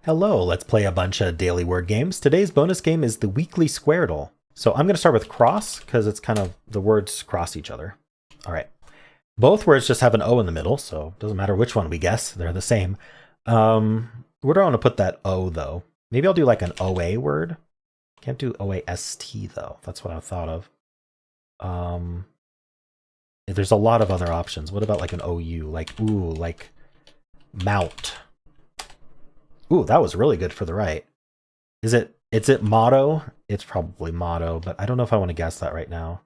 Hello, let's play a bunch of daily word games. Today's bonus game is the weekly Squardle. So I'm going to start with cross because it's kind of the words cross each other. All right. Both words just have an O in the middle, so it doesn't matter which one we guess. They're the same. Where do I want to put that O, though? Maybe I'll do like an OA word. Can't do OAST, though. That's what I thought of. There's a lot of other options. What about like an OU? Like, ooh, like mount. Ooh, that was really good for the right. Is it motto? It's probably motto, but I don't know if I want to guess that right now.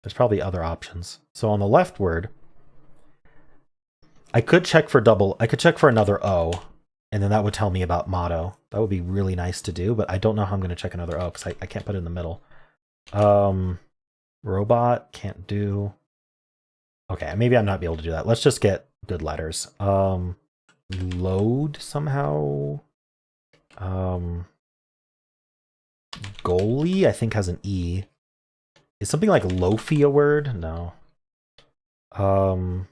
There's probably other options. So on the left word, I could check for another O, and then that would tell me about motto. That would be really nice to do, but I don't know how I'm going to check another O because I can't put it in the middle. Robot, can't do. Okay, maybe I'm not be able to do that. Let's just get good letters. Load somehow. Goalie, I think, has an E. Is something like loafy a word? No. What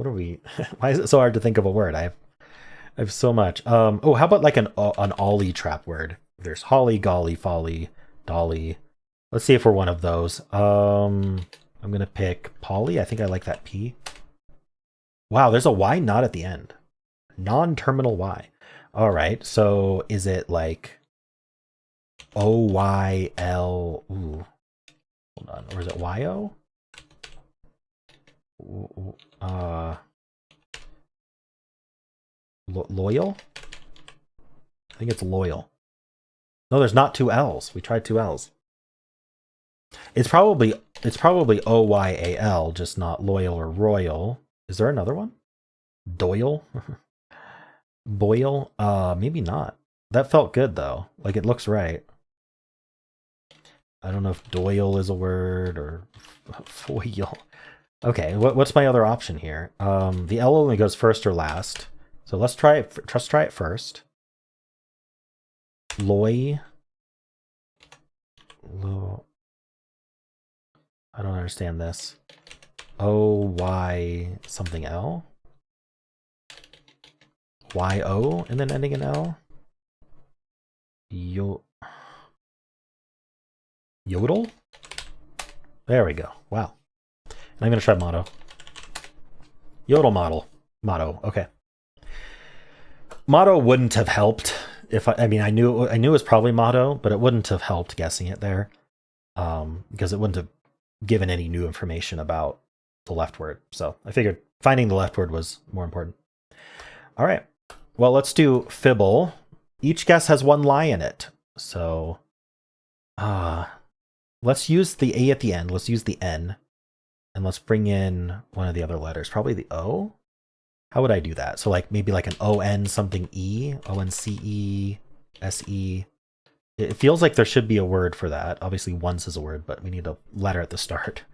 are we? Why is it so hard to think of a word? I have so much. Oh, how about like an ollie trap word? There's holly, golly, folly, dolly. Let's see if we're one of those. I'm gonna pick poly. I think I like that P. Wow, there's a Y not at the end. Non-terminal Y. All right, so is it like OYL? Ooh, hold on. Or is it YO? Loyal? I think it's loyal. No, there's not two L's. We tried two L's. It's probably OYAL, just not loyal or royal. Is there another one? Doyle? Boyle? Maybe not. That felt good though. Like it looks right. I don't know if Doyle is a word or foil. Okay, what's my other option here? The L only goes first or last. So let's try it. Let's try it first. Loy. I don't understand this. O-Y something L? Y-O and then ending in L? Yodel? There we go. Wow. And I'm going to try motto. Yodel model. Motto. Okay. Motto wouldn't have helped if I mean I knew it was probably motto, but it wouldn't have helped guessing it there. Because it wouldn't have given any new information about the left word. So I figured finding the left word was more important. All right. Well, let's do Fibble. Each guess has one lie in it. So let's use the A at the end. Let's use the N. And let's bring in one of the other letters. Probably the O. How would I do that? So like maybe like an O-N something E. O-N-C-E. S-E. It feels like there should be a word for that. Obviously once is a word, but we need a letter at the start.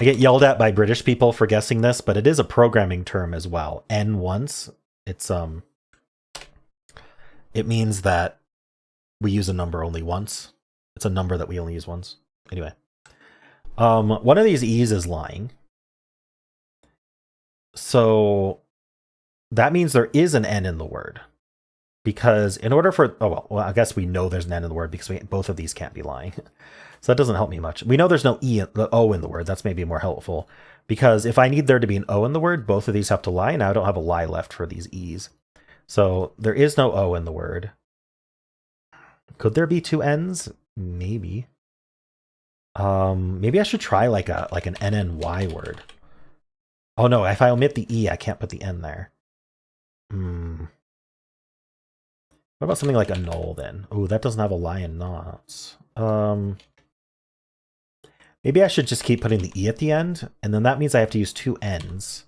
I get yelled at by British people for guessing this, but it is a programming term as well. N once. It's it means that we use a number only once. It's a number that we only use once. Anyway. One of these E's is lying. So that means there is an N in the word. Because in order for, well, I guess we know there's an N in the word because both of these can't be lying. So that doesn't help me much. We know there's no O in the word. That's maybe more helpful. Because if I need there to be an O in the word, both of these have to lie. Now I don't have a lie left for these E's. So there is no O in the word. Could there be two N's? Maybe. Maybe I should try like an NNY word. Oh no, if I omit the E, I can't put the N there. What about something like a null then? Oh, that doesn't have a lie in knots. Maybe I should just keep putting the E at the end, and then that means I have to use two N's.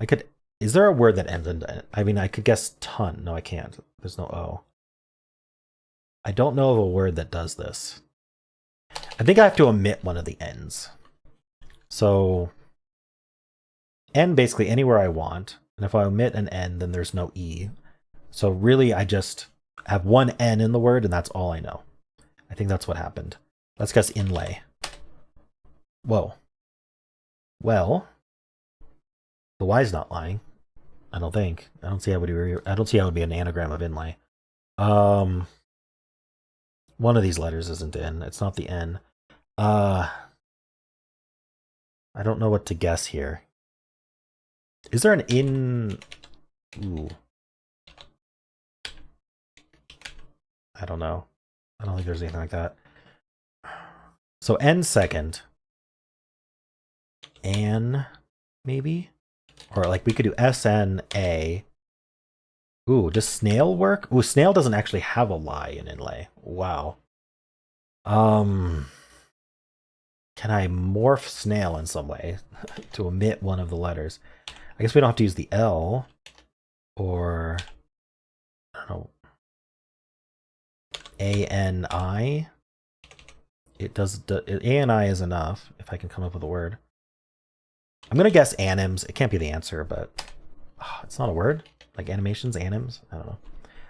I could. Is there a word that ends in? I mean, I could guess ton. No, I can't. There's no O. I don't know of a word that does this. I think I have to omit one of the N's. So N basically anywhere I want, and if I omit an N, then there's no E. So really, I just have one N in the word, and that's all I know. I think that's what happened. Let's guess inlay. Whoa. Well, the Y's not lying. I don't think. I don't see how it would be an anagram of inlay. One of these letters isn't in. It's not the N. I don't know what to guess here. Is there an in? Ooh. I don't know. I don't think there's anything like that. So N second. An, maybe? Or like we could do SNA. Ooh, does snail work? Ooh, snail doesn't actually have a lie in inlay. Wow. Can I morph snail in some way to omit one of the letters? I guess we don't have to use the L. Or, I don't know, ANI. It does, ANI is enough, if I can come up with a word. I'm going to guess anims. It can't be the answer, but it's not a word. Like animations, anims? I don't know.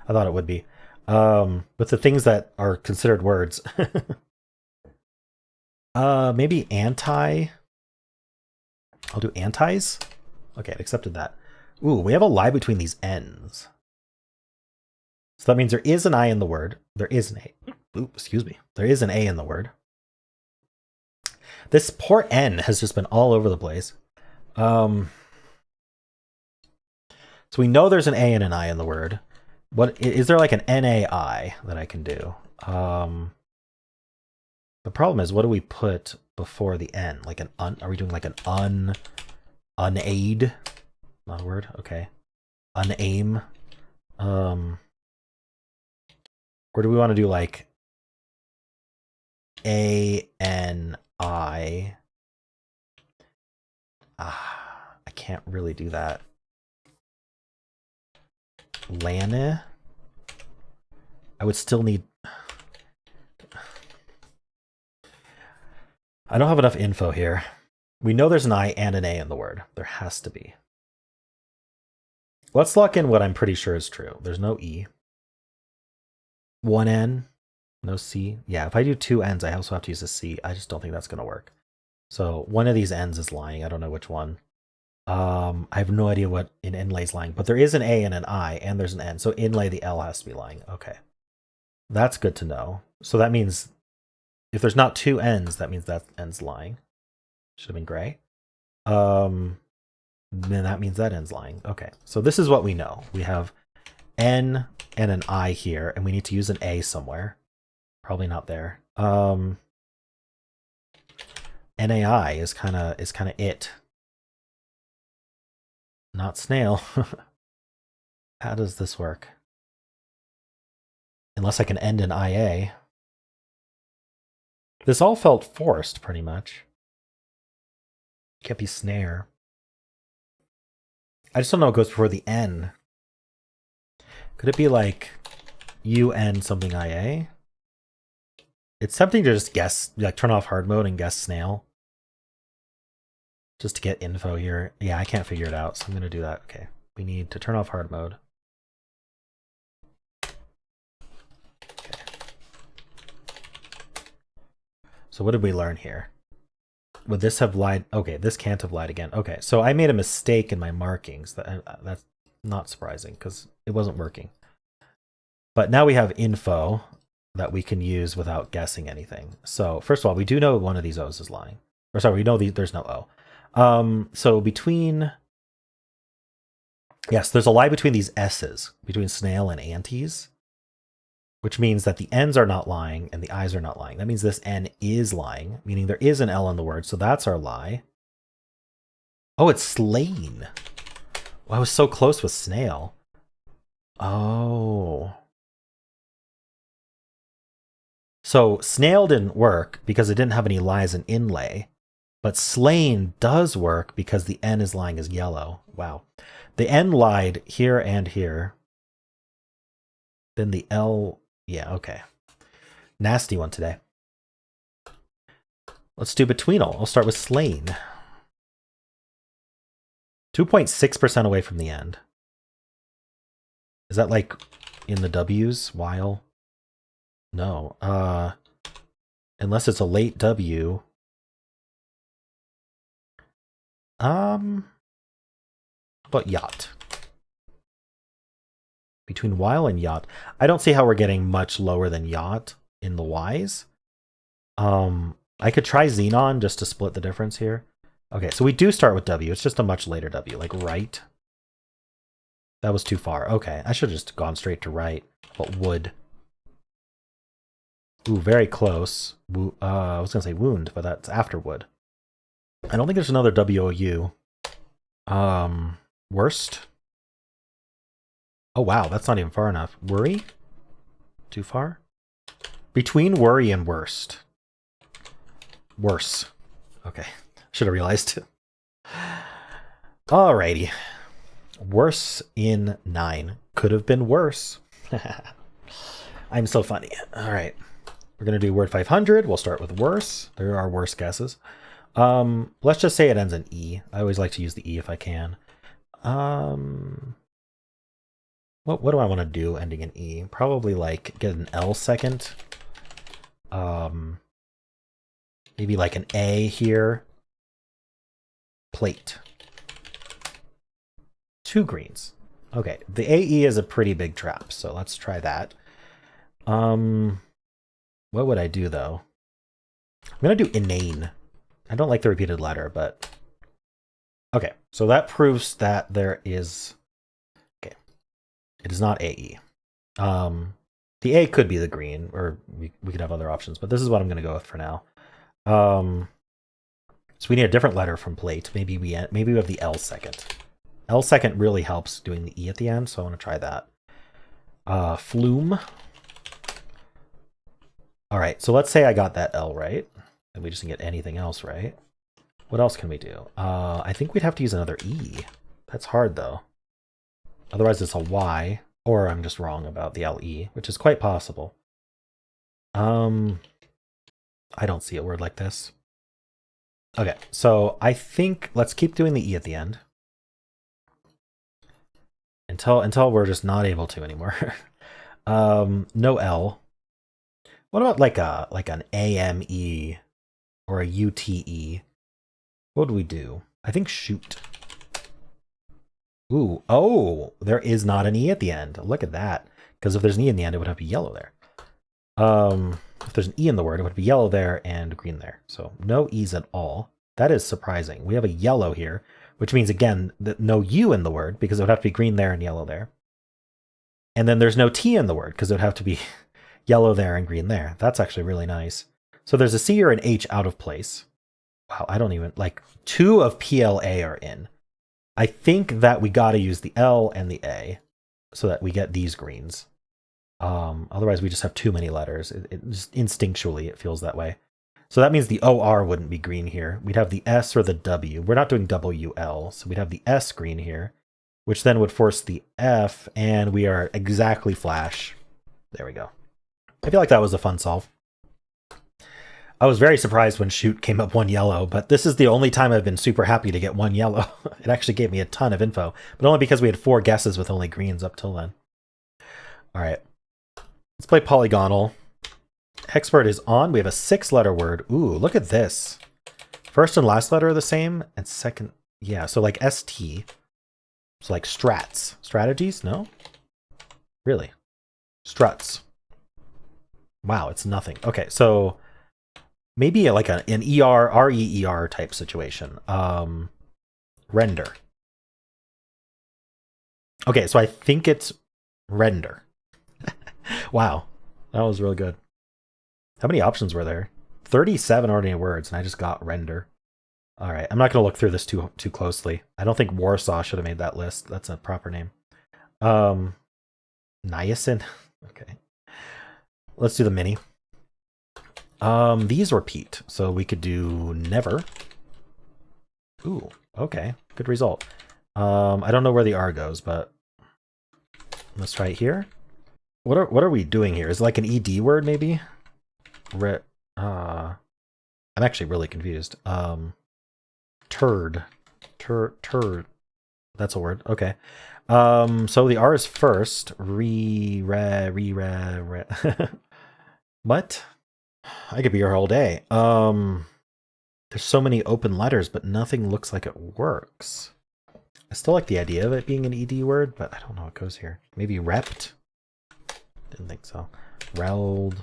I thought it would be. With the things that are considered words. Maybe anti. I'll do antis. Okay, I accepted that. Ooh, we have a lie between these N's. So that means there is an I in the word. There is an A. Ooh, excuse me. There is an A in the word. This poor N has just been all over the place. So we know there's an A and an I in the word. What is there like an NAI that I can do? The problem is, what do we put before the N? Like an un? Are we doing like an unaid? Not a word. Okay. Unaim. Or do we want to do like ANI? I can't really do that. Lana? I would still need... I don't have enough info here. We know there's an I and an A in the word. There has to be. Let's lock in what I'm pretty sure is true. There's no E. One N. No C. Yeah, if I do two N's, I also have to use a C. I just don't think that's going to work. So one of these N's is lying. I don't know which one. I have no idea what in inlay is lying, but there is an A and an I, and there's an N. So inlay, the L has to be lying. Okay. That's good to know. So that means if there's not two N's, that means that N's lying. Should have been gray. Then that means that N's lying. Okay. So this is what we know. We have N and an I here, and we need to use an A somewhere. Probably not there. NAI is kind of it. Not snail. How does this work? Unless I can end in IA. This all felt forced, pretty much. Can't be snare. I just don't know what goes before the N. Could it be like UN something IA? It's tempting to just guess, like turn off hard mode and guess snail. Just to get info here. Yeah, I can't figure it out, so I'm going to do that. Okay, we need to turn off hard mode. Okay. So what did we learn here? Would this have lied? Okay, this can't have lied again. Okay, so I made a mistake in my markings. That's not surprising because it wasn't working. But now we have info that we can use without guessing anything. So first of all, we do know one of these O's is lying. Or sorry, we know there's no O. So between... Yes, there's a lie between these S's, between snail and antes, which means that the N's are not lying and the I's are not lying. That means this N is lying, meaning there is an L in the word, so that's our lie. Oh, it's slain. Well, I was so close with snail. Oh... So snail didn't work because it didn't have any lies in inlay, but slain does work because the N is lying as yellow. Wow. The N lied here and here. Then the L, yeah, okay. Nasty one today. Let's do Betweenle. I'll start with slain. 2.6% away from the end. Is that like in the W's? While? No. Unless it's a late W. How about yacht? Between while and yacht. I don't see how we're getting much lower than yacht in the Y's. I could try xenon just to split the difference here. Okay, so we do start with W. It's just a much later W, like right. That was too far. Okay, I should have just gone straight to right. But would. Ooh, very close. I was going to say wound, but that's after would. I don't think there's another W-O-U. Worst. Oh, wow, that's not even far enough. Worry? Too far? Between worry and worst. Worse. Okay, should have realized. Alrighty. Worse in 9. Could have been worse. I'm so funny. Alright. We're going to do word 500. We'll start with worse. There are worse guesses. Let's just say it ends in E. I always like to use the E if I can. What do I want to do ending in E? Probably like get an L second. Maybe like an A here. Plate. 2 greens. Okay, the AE is a pretty big trap, so let's try that. What would I do though? I'm gonna do inane. I don't like the repeated letter, but okay, so that proves that there is okay. It is not AE. The A could be the green, or we could have other options, but this is what I'm gonna go with for now. So we need a different letter from plate. Maybe we have the L second. L second really helps doing the E at the end, so I want to try that. Flume. All right, so let's say I got that L right, and we just didn't get anything else right. What else can we do? I think we'd have to use another E. That's hard, though. Otherwise, it's a Y, or I'm just wrong about the LE, which is quite possible. I don't see a word like this. Okay, so I think let's keep doing the E at the end. Until we're just not able to anymore. No L. What about like an AME or a UTE? What would we do? I think shoot. Ooh, oh, there is not an E at the end. Look at that. Because if there's an E in the end, it would have to be yellow there. If there's an E in the word, it would be yellow there and green there. So no E's at all. That is surprising. We have a yellow here, which means, again, that no U in the word, because it would have to be green there and yellow there. And then there's no T in the word, because it would have to be yellow there and green there. That's actually really nice. So there's a C or an H out of place. Wow, I don't even, like, 2 of PLA are in. I think that we got to use the L and the A so that we get these greens. Otherwise, we just have too many letters. It just instinctually, it feels that way. So that means the OR wouldn't be green here. We'd have the S or the W. We're not doing WL, so we'd have the S green here, which then would force the F, and we are exactly flash. There we go. I feel like that was a fun solve. I was very surprised when shoot came up 1 yellow, but this is the only time I've been super happy to get 1 yellow. It actually gave me a ton of info, but only because we had 4 guesses with only greens up till then. All right, let's play Polygonle. Hex word is on. We have a 6-letter word. Ooh, look at this. First and last letter are the same, and second, yeah, so like ST. So like strats. Strategies? No? Really? Struts. Wow, it's nothing. Okay, so maybe like an ER, REER type situation. Render. Okay, so I think it's render. Wow, that was really good. How many options were there? 37 ordinary words, and I just got render. All right, I'm not going to look through this too closely. I don't think Warsaw should have made that list. That's a proper name. Niacin. Okay. Let's do the mini. These repeat, so we could do never. Ooh, okay, good result. I don't know where the R goes, but let's try it here. What are we doing here? Is it like an ED word maybe? I'm actually really confused. Turd. That's a word. Okay. So the R is first. What? I could be here all day. There's so many open letters, but nothing looks like it works. I still like the idea of it being an ED word, but I don't know what goes here. Maybe rept? Didn't think so. Reld.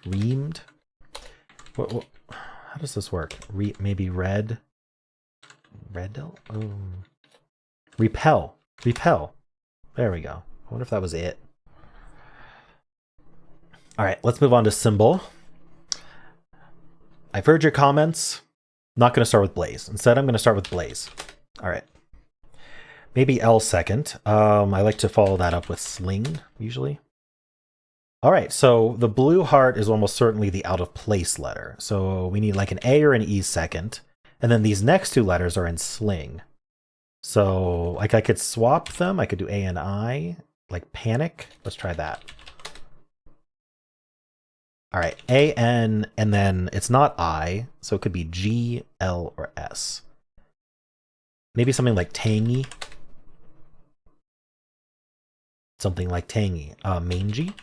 Reamed? What, how does this work? Maybe red? Reddle? Oh. Repel. Repel. There we go. I wonder if that was it. All right, let's move on to Symble. I've heard your comments. Not going to start with Blaze. Instead, I'm going to start with Blaze. All right. Maybe L second. I like to follow that up with Sling, usually. All right, so the blue heart is almost certainly the out of place letter. So we need like an A or an E second. And then these next two letters are in Sling. So like I could swap them. I could do A and I, like panic. Let's try that. All right, A, N, and then it's not I, so it could be G, L, or S. Maybe something like tangy. Something like tangy. Mangy.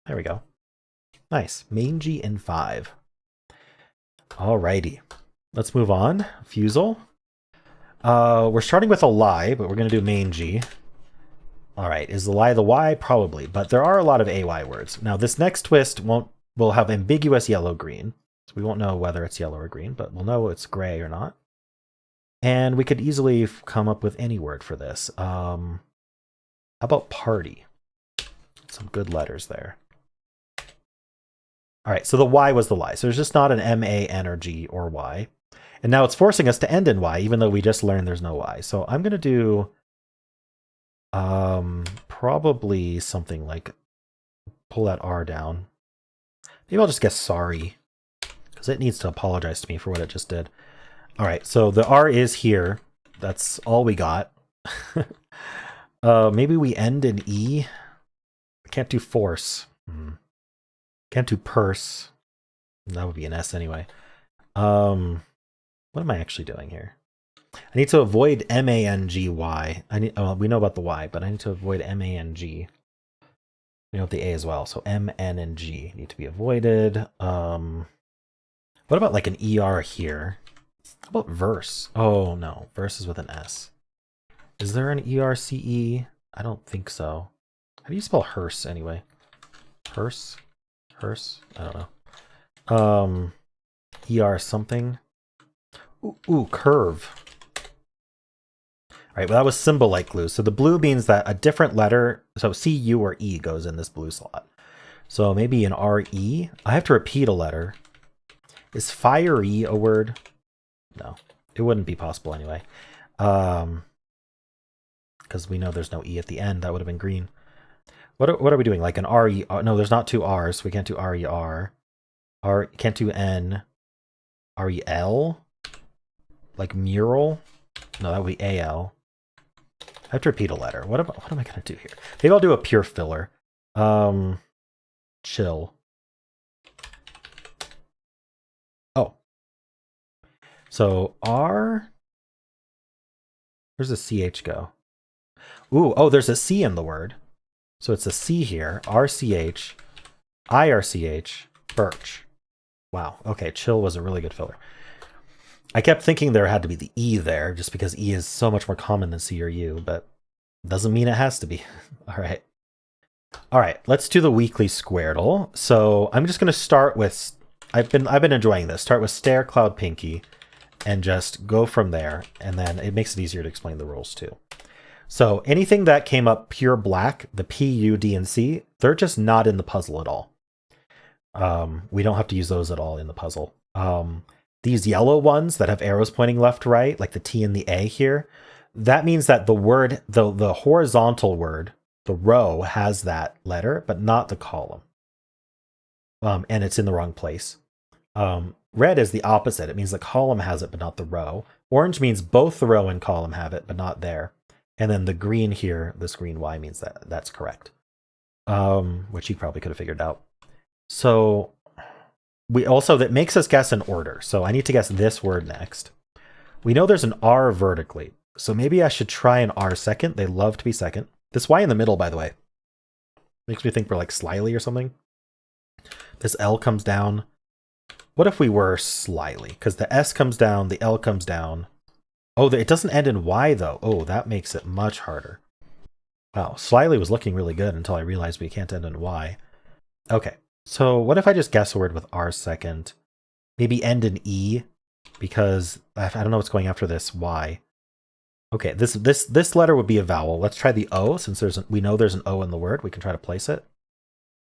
There we go. Nice. Mangy in 5. Alrighty. Let's move on. Fusele. We're starting with a lie, but we're going to do mangy. All right, is the lie the Y? Probably, but there are a lot of AY words. Now, this next twist will have ambiguous yellow-green. So we won't know whether it's yellow or green, but we'll know it's gray or not. And we could easily come up with any word for this. How about party? Some good letters there. All right, so the Y was the lie. So there's just not an M, A, N, or G, or Y. And now it's forcing us to end in Y, even though we just learned there's no Y. So I'm going to do probably something like pull that R down. Maybe I'll just guess sorry, because it needs to apologize to me for what it just did. All right, so the R is here. That's all we got. Maybe we end in E. I can't do force. Can't do purse. That would be an S anyway. What am I actually doing here? I need to avoid M-A-N-G-Y. We know about the Y, but I need to avoid M-A-N-G. We know about the A as well. So M, N, and G need to be avoided. What about like an ER here? How about verse? Oh no, verse is with an S. Is there an E-R-C-E? I don't think so. How do you spell hearse anyway? Hearse? Hearse? I don't know. ER something. Ooh, curve. All right, well, that was symbol-like glue. So the blue means that a different letter, so C, U, or E goes in this blue slot. So maybe an R-E. I have to repeat a letter. Is fiery a word? No, it wouldn't be possible anyway. Because we know there's no E at the end. That would have been green. What are we doing? Like an R-E? No, there's not two R's. So we can't do R-E-R. Can't do N. R-E-L? Like mural? No, that would be A-L. I have to repeat a letter. What am I going to do here? Maybe I'll do a pure filler. Chill. Oh. So R. Where's the CH go? Ooh, oh, there's a C in the word. So it's a C here. R-C-H. I-R-C-H. Birch. Wow. Okay, chill was a really good filler. I kept thinking there had to be the E there, just because E is so much more common than C or U, but doesn't mean it has to be. All right. All right, let's do the weekly Squardle. So I'm just going to start with, I've been enjoying this. Start with Stare, Cloud, Pinky, and just go from there. And then it makes it easier to explain the rules too. So anything that came up pure black, the P, U, D, and C, they're just not in the puzzle at all. We don't have to use those at all in the puzzle. These yellow ones that have arrows pointing left to right, like the T and the A here, that means that the word, the horizontal word, the row has that letter, but not the column. And it's in the wrong place. Red is the opposite. It means the column has it, but not the row. Orange means both the row and column have it, but not there. And then the green here, this green Y means that that's correct. Which you probably could have figured out. So that makes us guess an order. So I need to guess this word next. We know there's an R vertically. So maybe I should try an R second. They love to be second. This Y in the middle, by the way, makes me think we're like slyly or something. This L comes down. What if we were slyly? Because the S comes down, the L comes down. Oh, it doesn't end in Y though. Oh, that makes it much harder. Wow, Slyly was looking really good until I realized we can't end in Y. Okay, so what if I just guess a word with R second? Maybe end in E, because I don't know what's going after this Y. Okay, this letter would be a vowel. Let's try the O, since we know there's an O in the word. We can try to place it.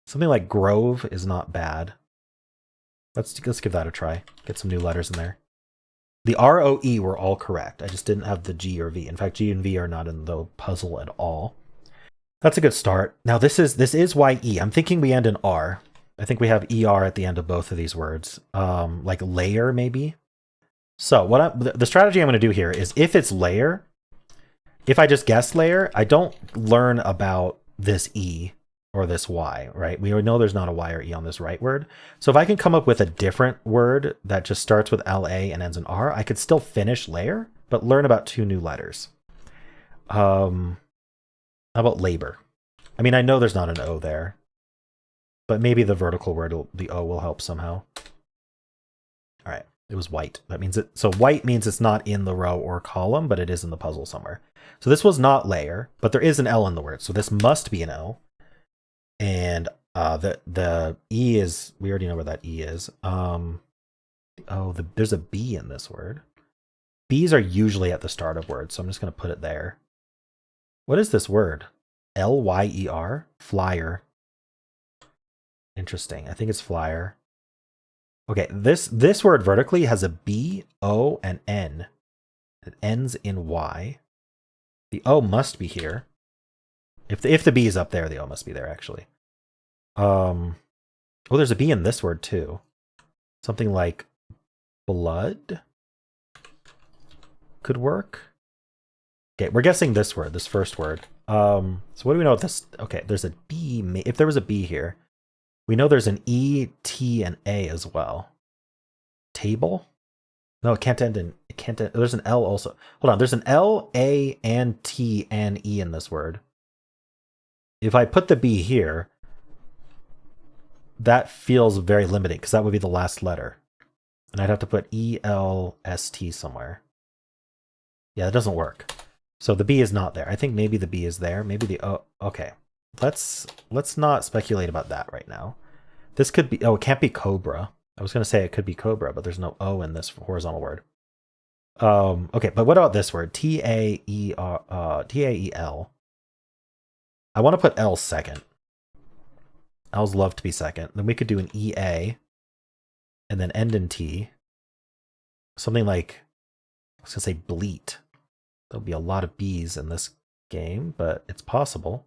Something like grove is not bad. Let's give that a try. Get some new letters in there. The R-O-E were all correct. I just didn't have the G or V. In fact, G and V are not in the puzzle at all. That's a good start. Now this is Y-E. I'm thinking we end in R. I think we have ER at the end of both of these words. Like layer, maybe? So the strategy I'm going to do here is if it's layer, if I just guess layer, I don't learn about this E or this Y, right? We know there's not a Y or E on this right word. So if I can come up with a different word that just starts with LA and ends in R, I could still finish layer, but learn about two new letters. How about labor? I mean, I know there's not an O there, but maybe the vertical word, the O will help somehow. All right, it was white. That means so white means it's not in the row or column, but it is in the puzzle somewhere. So this was not layer, but there is an L in the word. So this must be an L. And the E is, we already know where that E is. There's a B in this word. B's are usually at the start of words, so I'm just going to put it there. What is this word? L-Y-E-R? Flyer. Interesting. I think it's flyer. Okay, this word vertically has a B, O, and N. It ends in Y. The O must be here. If the B is up there, the O must be there, actually. Oh, there's a B in this word, too. Something like blood could work. Okay, we're guessing this word, this first word. So what do we know about this? Okay, there's a B. If there was a B here, we know there's an E, T, and A as well. Table? No, it can't end in... It can't end, there's an L also. Hold on, there's an L, A, and T, and E in this word. If I put the B here, that feels very limiting, because that would be the last letter. And I'd have to put E-L-S-T somewhere. Yeah, that doesn't work. So the B is not there. I think maybe the B is there. Maybe the O... Okay. Let's not speculate about that right now. This could be... Oh, it can't be cobra. I was going to say it could be cobra, but there's no O in this horizontal word. Okay, but what about this word? T-A-E-L. I want to put L second. L's love to be second. Then we could do an E-A and then end in T. Something like... I was going to say bleat. There'll be a lot of B's in this game, but it's possible.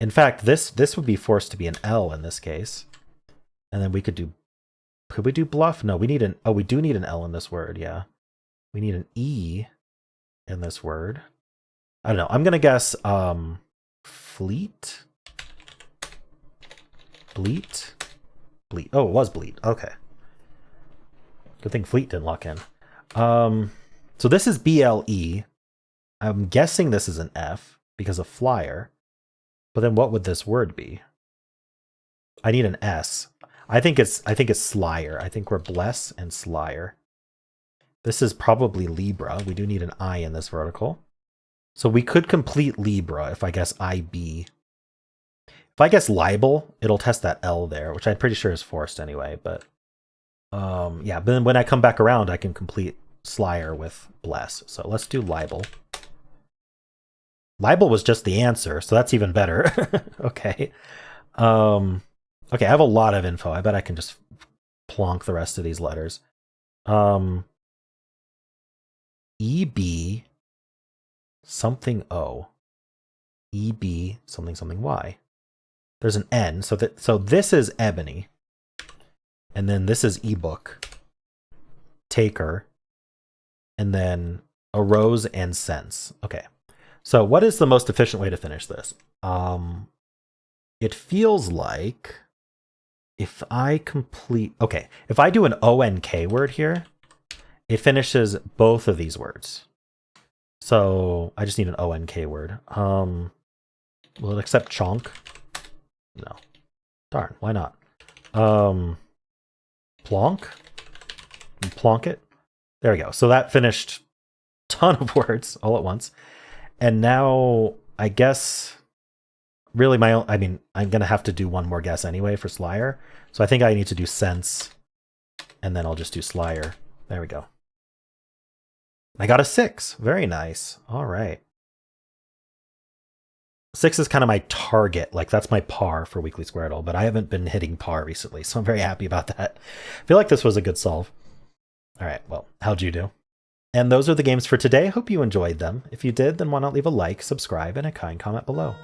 In fact, this would be forced to be an L in this case. And then we could do... Could we do bluff? No, we need an... Oh, we do need an L in this word, yeah. We need an E in this word. I don't know. I'm going to guess fleet? Bleat? Bleat. Oh, it was bleat. Okay. Good thing fleet didn't lock in. So this is B-L-E. I'm guessing this is an F because of flyer. But then what would this word be? I need an S. I think it's slyer. I think we're bless and slyer. This is probably Libra. We do need an I in this vertical. So we could complete Libra if I guess IB. If I guess libel, it'll test that L there, which I'm pretty sure is forced anyway. But yeah, but then when I come back around, I can complete slyer with bless. So let's do libel. Libel was just the answer, so that's even better. Okay. Okay, I have a lot of info. I bet I can just plonk the rest of these letters. EB something O. EB something something Y. There's an N, so this is ebony. And then this is ebook. Taker. And then a rose and sense. Okay. So what is the most efficient way to finish this? It feels like if I complete... Okay, if I do an O-N-K word here, it finishes both of these words. So I just need an O-N-K word. Will it accept chonk? No. Darn, why not? Plonk? Plonk it? There we go. So that finished ton of words all at once. And now I guess really I mean, I'm going to have to do one more guess anyway for Slyer. So I think I need to do sense and then I'll just do Slyer. There we go. I got a 6. Very nice. All right. 6 is kind of my target. Like, that's my par for Weekly Squardle, but I haven't been hitting par recently, so I'm very happy about that. I feel like this was a good solve. All right, well, how'd you do? And those are the games for today. I hope you enjoyed them. If you did, then why not leave a like, subscribe, and a kind comment below.